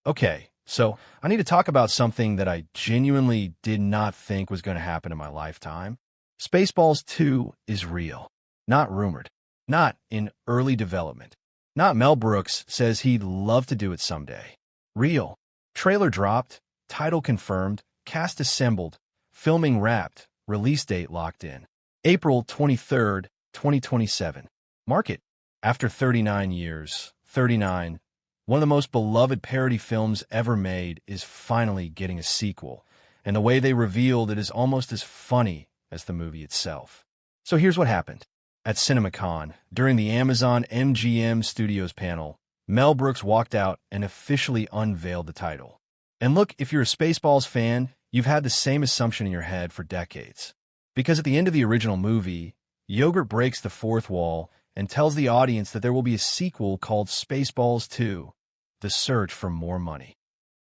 Okay, so I need to talk about something that I genuinely did not think was going to happen in my lifetime. Spaceballs 2 is real, not rumored, not in early development. Not Mel Brooks says he'd love to do it someday. Real. Trailer dropped, title confirmed, cast assembled, filming wrapped, release date locked in. April 23rd, 2027. Mark it. After 39 years, 39, one of the most beloved parody films ever made is finally getting a sequel, and the way they revealed it is almost as funny as the movie itself. So here's what happened. At CinemaCon, during the Amazon MGM Studios panel, Mel Brooks walked out and officially unveiled the title. And look, if you're a Spaceballs fan, you've had the same assumption in your head for decades. Because at the end of the original movie, Yogurt breaks the fourth wall and tells the audience that there will be a sequel called Spaceballs 2, The Search for More Money.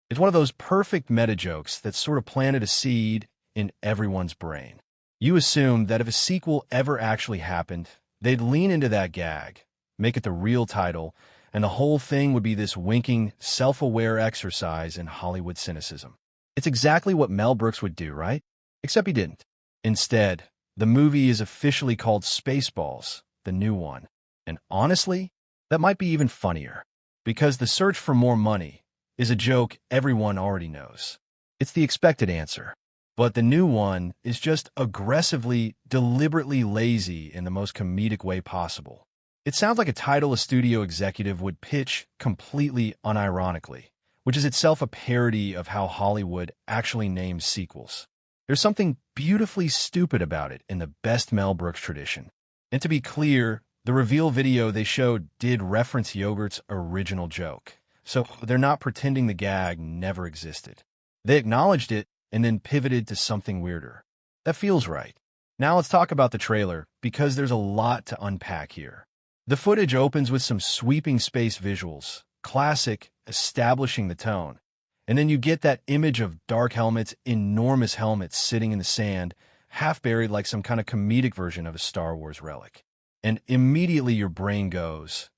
It's one of those perfect meta jokes that sort of planted a seed in everyone's brain. You assumed that if a sequel ever actually happened, they'd lean into that gag, make it the real title, and the whole thing would be this winking, self-aware exercise in Hollywood cynicism. It's exactly what Mel Brooks would do, right? Except he didn't. Instead, the movie is officially called Spaceballs, the new one. And honestly, that might be even funnier, because The Search for More Money is a joke everyone already knows. It's the expected answer. But the new one is just aggressively, deliberately lazy in the most comedic way possible. It sounds like a title a studio executive would pitch completely unironically, which is itself a parody of how Hollywood actually names sequels. There's something beautifully stupid about it in the best Mel Brooks tradition. And to be clear, the reveal video they showed did reference Yogurt's original joke, so they're not pretending the gag never existed. They acknowledged it and then pivoted to something weirder. That feels right. Now let's talk about the trailer, because there's a lot to unpack here. The footage opens with some sweeping space visuals, classic, establishing the tone. And then you get that image of dark helmets, enormous helmets sitting in the sand, half buried like some kind of comedic version of a Star Wars relic. And immediately your brain goes,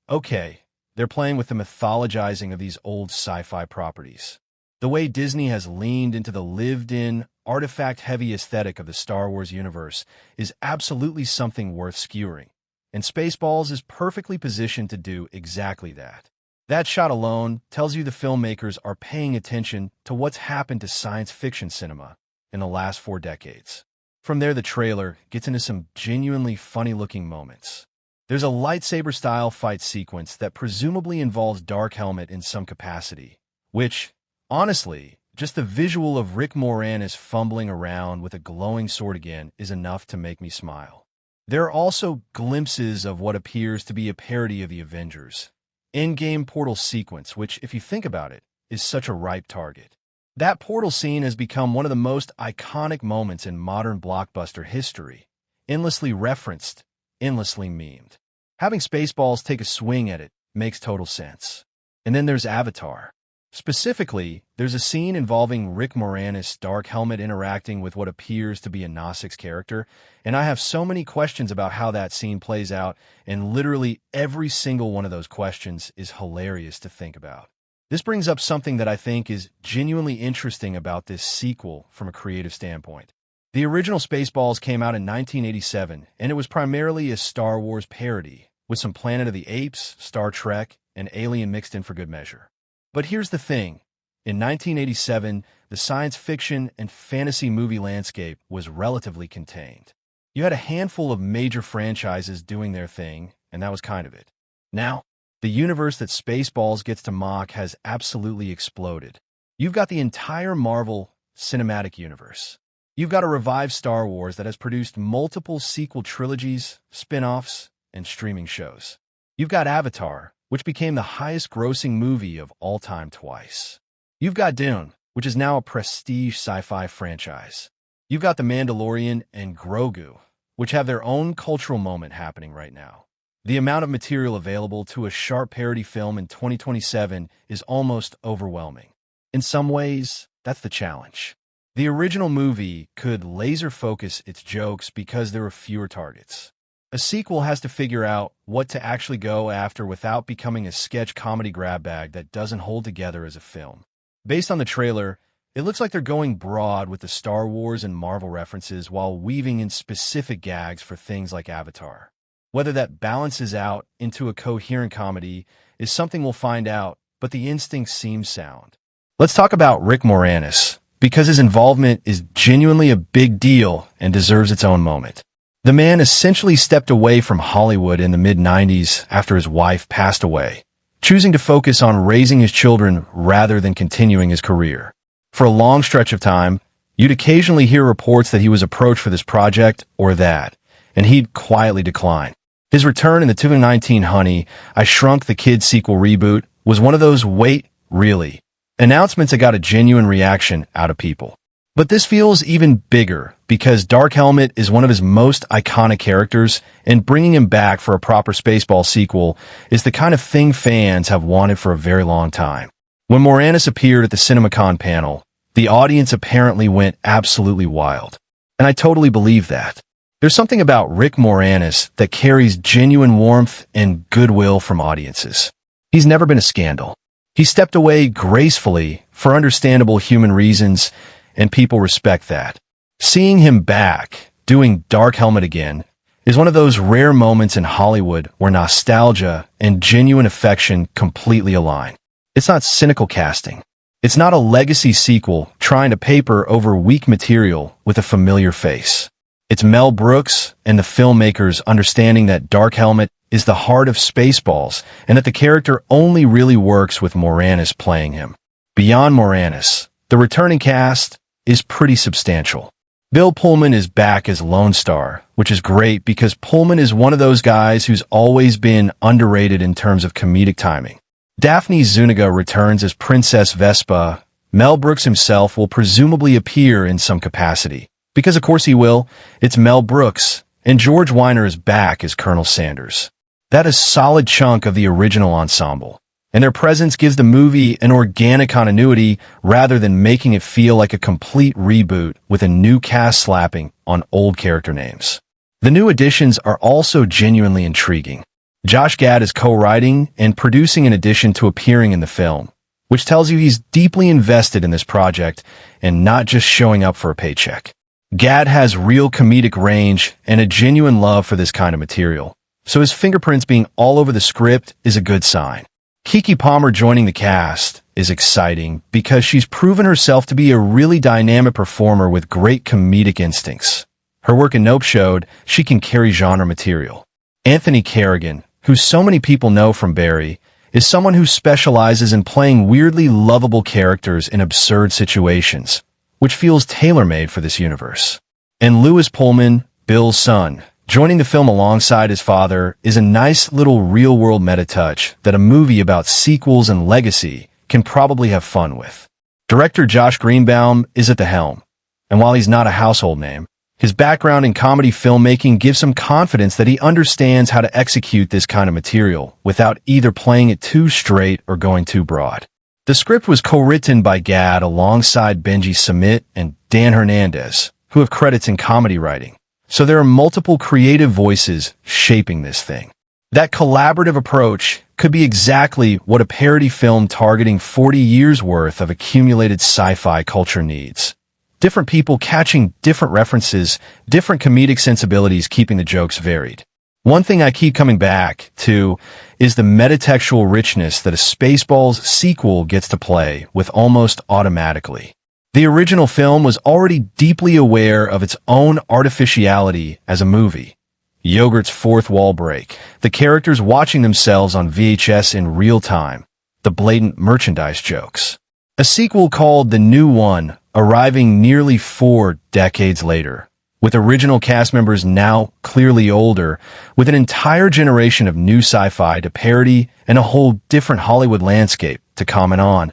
okay, they're playing with the mythologizing of these old sci-fi properties. The way Disney has leaned into the lived-in, artifact-heavy aesthetic of the Star Wars universe is absolutely something worth skewering, and Spaceballs is perfectly positioned to do exactly that. That shot alone tells you the filmmakers are paying attention to what's happened to science fiction cinema in the last 4 decades. From there, the trailer gets into some genuinely funny-looking moments. There's a lightsaber-style fight sequence that presumably involves Dark Helmet in some capacity, which, honestly, just the visual of Rick Moranis fumbling around with a glowing sword again is enough to make me smile. There are also glimpses of what appears to be a parody of the Avengers. Endgame portal sequence, which, if you think about it, is such a ripe target. That portal scene has become one of the most iconic moments in modern blockbuster history, endlessly referenced, endlessly memed. Having Spaceballs take a swing at it makes total sense. And then there's Avatar. Specifically, there's a scene involving Rick Moranis' Dark Helmet interacting with what appears to be a Gnostic's character, and I have so many questions about how that scene plays out, and literally every single one of those questions is hilarious to think about. This brings up something that I think is genuinely interesting about this sequel from a creative standpoint. The original Spaceballs came out in 1987, and it was primarily a Star Wars parody, with some Planet of the Apes, Star Trek, and Alien mixed in for good measure. But here's the thing. In 1987, the science fiction and fantasy movie landscape was relatively contained. You had a handful of major franchises doing their thing, and that was kind of it. Now, the universe that Spaceballs gets to mock has absolutely exploded. You've got the entire Marvel Cinematic Universe. You've got a revived Star Wars that has produced multiple sequel trilogies, spin-offs, and streaming shows. You've got Avatar, which became the highest-grossing movie of all time twice. You've got Dune, which is now a prestige sci-fi franchise. You've got The Mandalorian and Grogu, which have their own cultural moment happening right now. The amount of material available to a sharp parody film in 2027 is almost overwhelming. In some ways, that's the challenge. The original movie could laser focus its jokes because there were fewer targets. A sequel has to figure out what to actually go after without becoming a sketch comedy grab bag that doesn't hold together as a film. Based on the trailer, it looks like they're going broad with the Star Wars and Marvel references while weaving in specific gags for things like Avatar. Whether that balances out into a coherent comedy is something we'll find out, but the instinct seems sound. Let's talk about Rick Moranis, because his involvement is genuinely a big deal and deserves its own moment. The man essentially stepped away from Hollywood in the mid-90s after his wife passed away, choosing to focus on raising his children rather than continuing his career. For a long stretch of time, you'd occasionally hear reports that he was approached for this project or that, and he'd quietly decline. His return in the 2019 Honey, I Shrunk the Kid sequel reboot was one of those wait, really announcements that got a genuine reaction out of people. But this feels even bigger because Dark Helmet is one of his most iconic characters, and bringing him back for a proper Spaceballs sequel is the kind of thing fans have wanted for a very long time. When Moranis appeared at the CinemaCon panel, the audience apparently went absolutely wild. And I totally believe that. There's something about Rick Moranis that carries genuine warmth and goodwill from audiences. He's never been a scandal. He stepped away gracefully for understandable human reasons, and people respect that. Seeing him back, doing Dark Helmet again, is one of those rare moments in Hollywood where nostalgia and genuine affection completely align. It's not cynical casting. It's not a legacy sequel trying to paper over weak material with a familiar face. It's Mel Brooks and the filmmakers understanding that Dark Helmet is the heart of Spaceballs and that the character only really works with Moranis playing him. Beyond Moranis, the returning cast is pretty substantial. Bill Pullman is back as Lone Star, which is great because Pullman is one of those guys who's always been underrated in terms of comedic timing. Daphne Zuniga returns as Princess Vespa. Mel Brooks himself will presumably appear in some capacity. Because of course he will, it's Mel Brooks, and George Weiner is back as Colonel Sanders. That is a solid chunk of the original ensemble, and their presence gives the movie an organic continuity rather than making it feel like a complete reboot with a new cast slapping on old character names. The new additions are also genuinely intriguing. Josh Gad is co-writing and producing in addition to appearing in the film, which tells you he's deeply invested in this project and not just showing up for a paycheck. Gad has real comedic range and a genuine love for this kind of material, so his fingerprints being all over the script is a good sign. Keke Palmer joining the cast is exciting because she's proven herself to be a really dynamic performer with great comedic instincts. Her work in Nope showed she can carry genre material. Anthony Carrigan, who so many people know from Barry, is someone who specializes in playing weirdly lovable characters in absurd situations, which feels tailor-made for this universe. And Lewis Pullman, Bill's son, joining the film alongside his father is a nice little real-world meta-touch that a movie about sequels and legacy can probably have fun with. Director Josh Greenbaum is at the helm, and while he's not a household name, his background in comedy filmmaking gives him confidence that he understands how to execute this kind of material without either playing it too straight or going too broad. The script was co-written by Gad alongside Benji Samit and Dan Hernandez, who have credits in comedy writing. So there are multiple creative voices shaping this thing. That collaborative approach could be exactly what a parody film targeting 40 years worth of accumulated sci-fi culture needs. Different people catching different references, different comedic sensibilities keeping the jokes varied. One thing I keep coming back to is the metatextual richness that a Spaceballs sequel gets to play with almost automatically. The original film was already deeply aware of its own artificiality as a movie. Yogurt's fourth wall break, the characters watching themselves on VHS in real time, the blatant merchandise jokes. A sequel called The New One, arriving nearly 4 decades later, with original cast members now clearly older, with an entire generation of new sci-fi to parody and a whole different Hollywood landscape to comment on.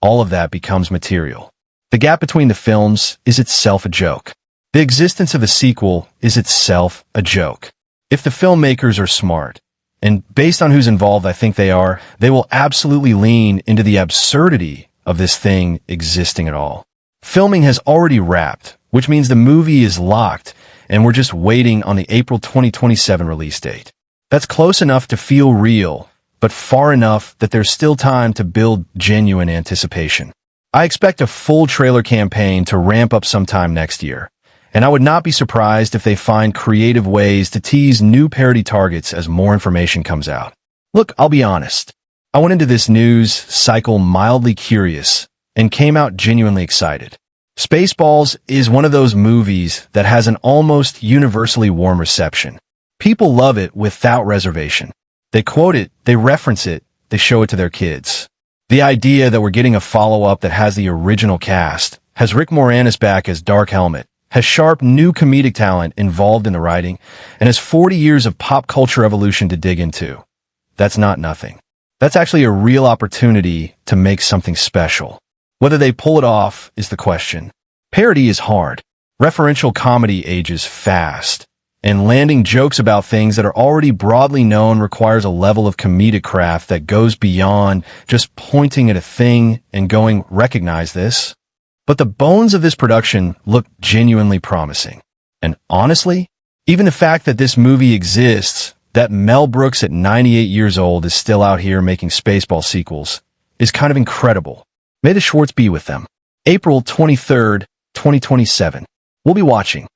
All of that becomes material. The gap between the films is itself a joke. The existence of a sequel is itself a joke. If the filmmakers are smart, and based on who's involved I think they are, they will absolutely lean into the absurdity of this thing existing at all. Filming has already wrapped, which means the movie is locked, and we're just waiting on the April 2027 release date. That's close enough to feel real, but far enough that there's still time to build genuine anticipation. I expect a full trailer campaign to ramp up sometime next year, and I would not be surprised if they find creative ways to tease new parody targets as more information comes out. Look, I'll be honest. I went into this news cycle mildly curious and came out genuinely excited. Spaceballs is one of those movies that has an almost universally warm reception. People love it without reservation. They quote it, they reference it, they show it to their kids. The idea that we're getting a follow-up that has the original cast, has Rick Moranis back as Dark Helmet, has sharp new comedic talent involved in the writing, and has 40 years of pop culture evolution to dig into. That's not nothing. That's actually a real opportunity to make something special. Whether they pull it off is the question. Parody is hard. Referential comedy ages fast. And landing jokes about things that are already broadly known requires a level of comedic craft that goes beyond just pointing at a thing and going, recognize this. But the bones of this production look genuinely promising. And honestly, even the fact that this movie exists, that Mel Brooks at 98 years old is still out here making Spaceballs sequels, is kind of incredible. May the Schwartz be with them. April 23rd, 2027. We'll be watching.